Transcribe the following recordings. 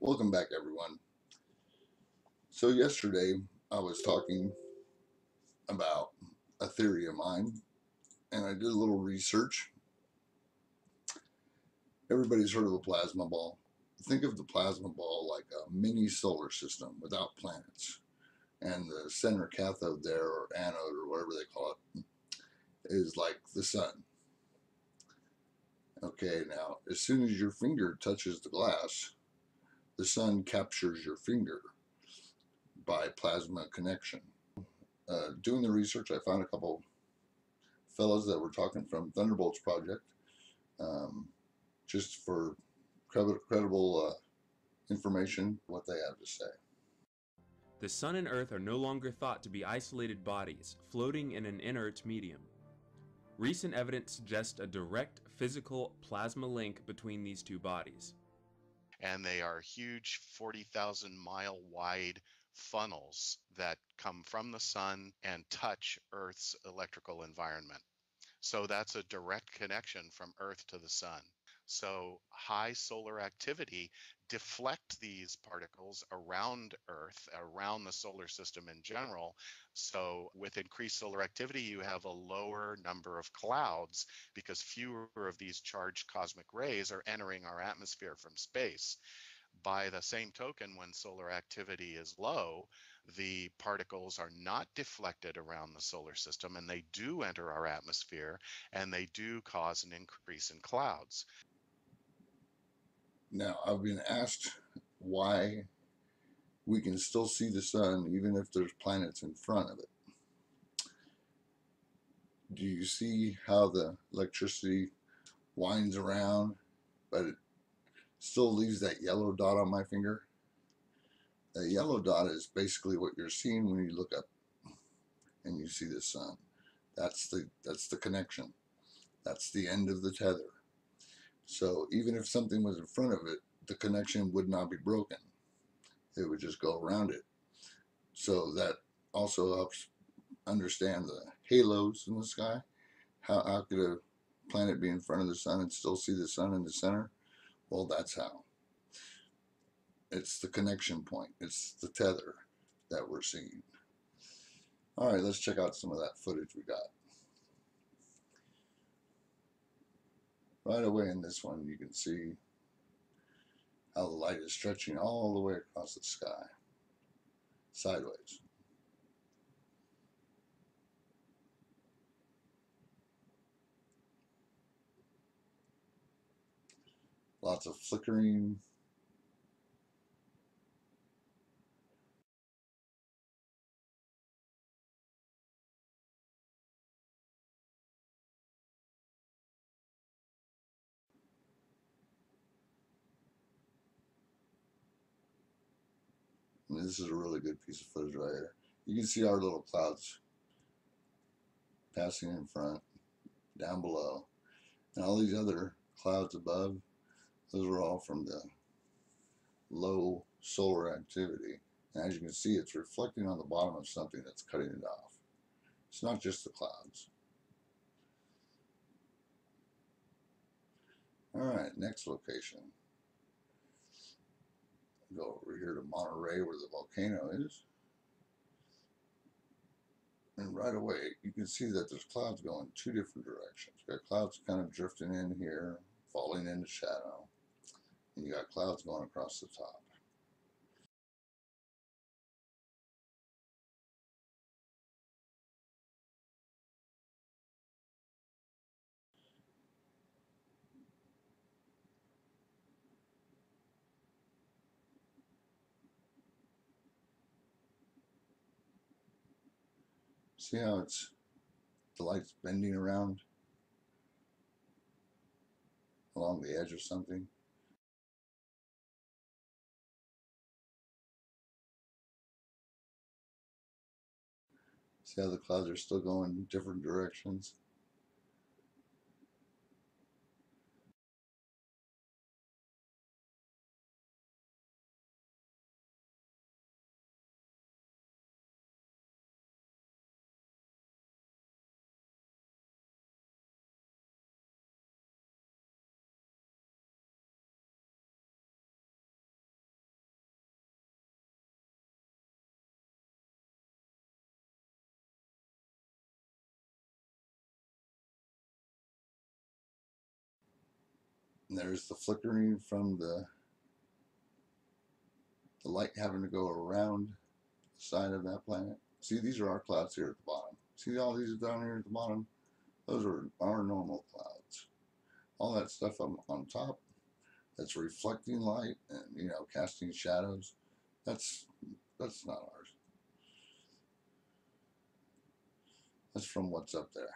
Welcome back, everyone. So yesterday I was talking about a theory of mine, and I did a little research. Everybody's heard of a plasma ball. Think of the plasma ball like a mini solar system without planets. And the center cathode there, or anode, or whatever they call it, is like the sun. Okay, now, as soon as your finger touches the glass, the sun captures your finger by plasma connection. Doing the research, I found a couple fellows that were talking from Thunderbolts Project, um, just for credible information, what they have to say. The Sun and Earth are no longer thought to be isolated bodies floating in an inert medium. Recent evidence suggests a direct physical plasma link between these two bodies. And they are huge 40,000 mile wide funnels that come from the sun and touch Earth's electrical environment. So that's a direct connection from Earth to the sun. So high solar activity deflect these particles around Earth, around the solar system in general. So with increased solar activity, you have a lower number of clouds because fewer of these charged cosmic rays are entering our atmosphere from space. By the same token, when solar activity is low, the particles are not deflected around the solar system and they do enter our atmosphere and they do cause an increase in clouds. Now, I've been asked why we can still see the sun even if there's planets in front of it. Do you see how the electricity winds around, but it still leaves that yellow dot on my finger? That yellow dot is basically what you're seeing when you look up and you see the sun. That's the connection. That's the end of the tether. So even if something was in front of it, the connection would not be broken. It would just go around it. So that also helps understand the halos in the sky. How could a planet be in front of the sun and still see the sun in the center? Well, that's how. It's the connection point. It's the tether that we're seeing. All right, let's check out some of that footage we got. Right away in this one, you can see how the light is stretching all the way across the sky, sideways. Lots of flickering. And this is a really good piece of footage right here. You can see our little clouds passing in front, down below, and all these other clouds above. Those are all from the low solar activity. And as you can see, it's reflecting on the bottom of something that's cutting it off. It's not just the clouds. All right, next location. Go over here to Monterey where the volcano is. And right away, you can see that there's clouds going two different directions. You got clouds kind of drifting in here, falling into shadow. And you got clouds going across the top. See how the light's bending around along the edge of something? See how the clouds are still going different directions? And there's the flickering from the light having to go around the side of that planet. See, these are our clouds here at the bottom. See all these down here at the bottom? Those are our normal clouds. All that stuff on top that's reflecting light and, you know, casting shadows, that's not ours. That's from what's up there,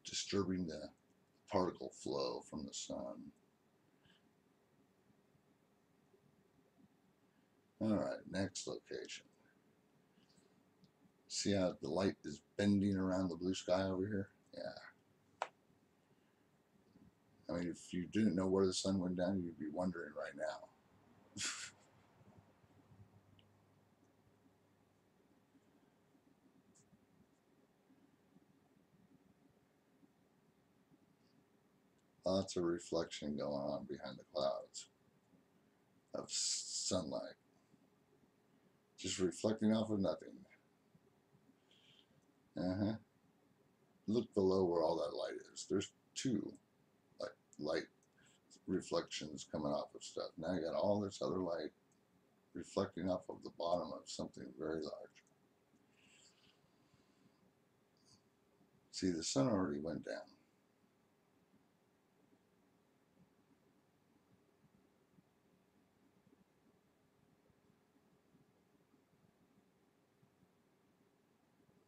disturbing the particle flow from the sun. All right, next location. See how the light is bending around the blue sky over here? Yeah. I mean, if you didn't know where the sun went down, you'd be wondering right now. Lots of reflection going on behind the clouds of sunlight. Just reflecting off of nothing. Look below where all that light is. There's two light reflections coming off of stuff. Now you got all this other light reflecting off of the bottom of something very large. See, the sun already went down.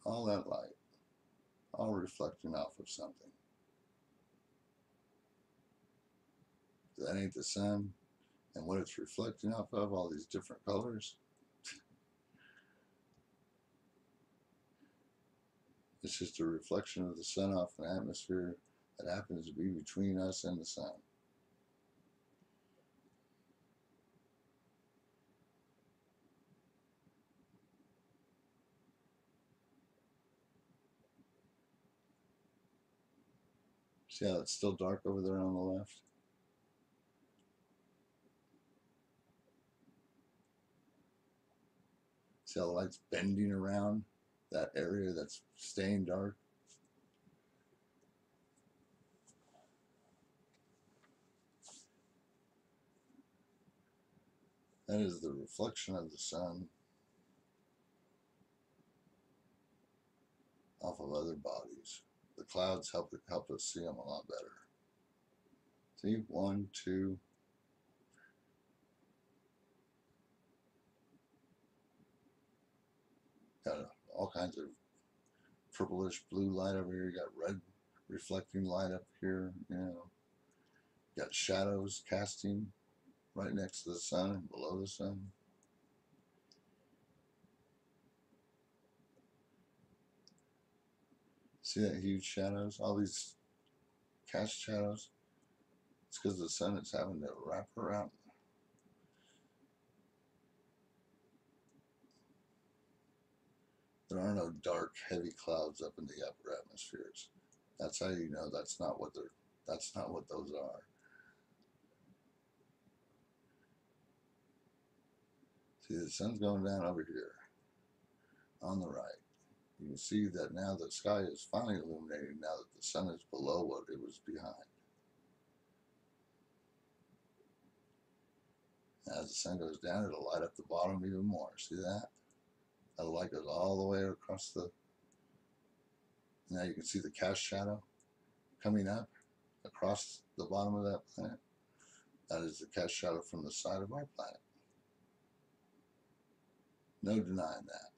All that light, all reflecting off of something. That ain't the sun, and what it's reflecting off of, all these different colors. It's just a reflection of the sun off an atmosphere that happens to be between us and the sun. See how it's still dark over there on the left? See how the light's bending around that area that's staying dark? That is the reflection of the sun off of other bodies. The clouds help us see them a lot better. See, 1, 2. Got all kinds of purplish blue light over here. You got red reflecting light up here. You know, you got shadows casting right next to the sun and below the sun. See that huge shadows? All these cast shadows. It's because the sun is having to wrap around. There are no dark, heavy clouds up in the upper atmospheres. That's how you know that's not what those are. See, the sun's going down over here on the right. You can see that now the sky is finally illuminating now that the sun is below what it was behind. As the sun goes down, it'll light up the bottom even more. See that? The light goes all the way across the... Now you can see the cast shadow coming up across the bottom of that planet. That is the cast shadow from the side of our planet. No denying that.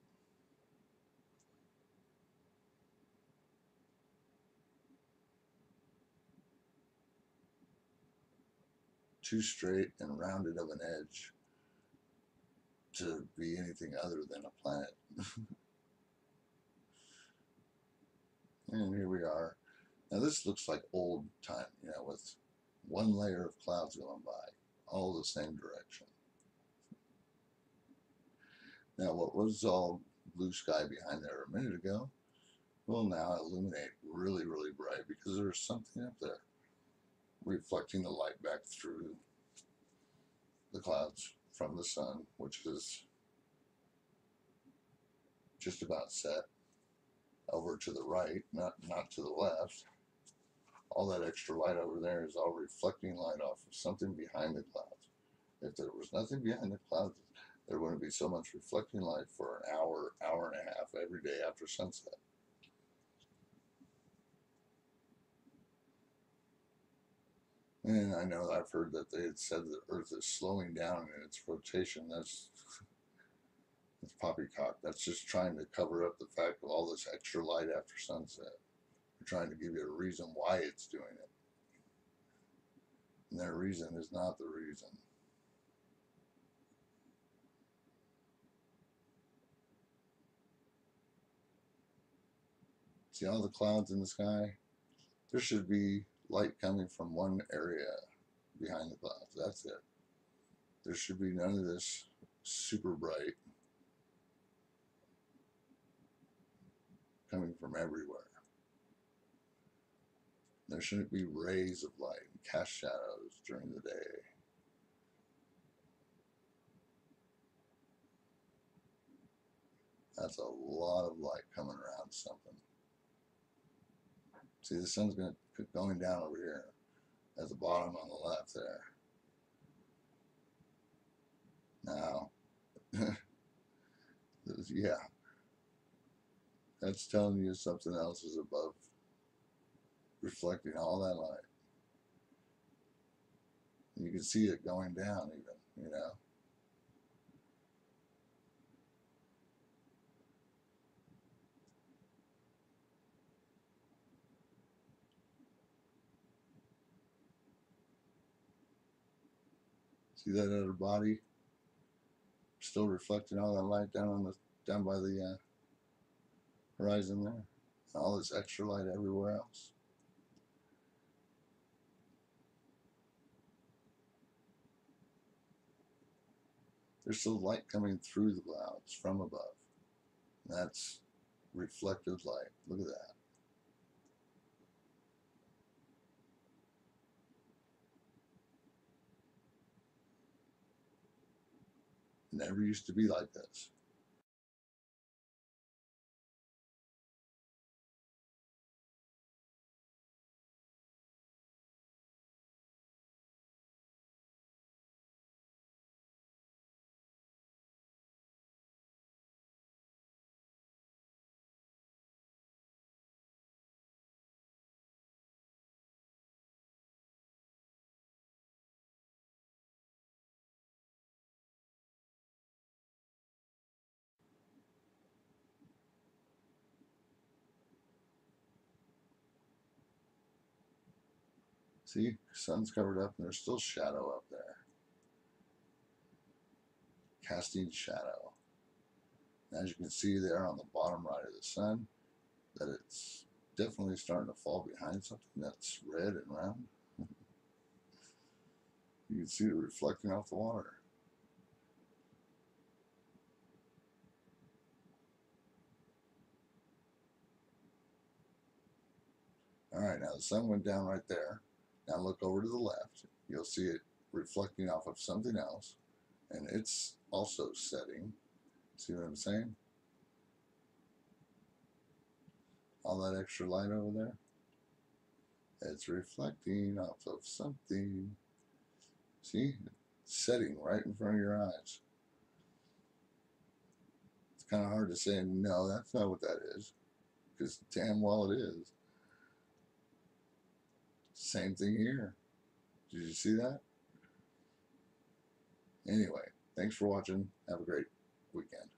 Too straight and rounded of an edge to be anything other than a planet. And here we are. Now this looks like old time, you know, with one layer of clouds going by, all the same direction. Now what was all blue sky behind there a minute ago will now illuminate really, really bright because there's something up there reflecting the light back through the clouds from the sun, which is just about set over to the right, not to the left. All that extra light over there is all reflecting light off of something behind the clouds. If there was nothing behind the clouds, there wouldn't be so much reflecting light for an hour, hour and a half every day after sunset. And I know I've heard that they had said that Earth is slowing down in its rotation. That's poppycock. That's just trying to cover up the fact of all this extra light after sunset. They're trying to give you a reason why it's doing it. And that reason is not the reason. See all the clouds in the sky? There should be light coming from one area behind the clouds. That's it. There should be none of this super bright coming from everywhere. There shouldn't be rays of light and cast shadows during the day. That's a lot of light coming around something. See, the sun's going down over here at the bottom on the left there. Now, yeah, that's telling you something else is above, reflecting all that light. And you can see it going down even, you know. See that other body still reflecting all that light down by the horizon there. All this extra light everywhere else. There's still light coming through the clouds from above. That's reflected light. Look at that. It never used to be like this. See, sun's covered up and there's still shadow up there. Casting shadow. As you can see there on the bottom right of the sun, that it's definitely starting to fall behind something that's red and round. You can see it reflecting off the water. Alright, now the sun went down right there. Now look over to the left. You'll see it reflecting off of something else. And it's also setting. See what I'm saying? All that extra light over there. It's reflecting off of something. See? It's setting right in front of your eyes. It's kind of hard to say, no, that's not what that is. Because damn well it is. Same thing here. Did you see that? Anyway, thanks for watching. Have a great weekend.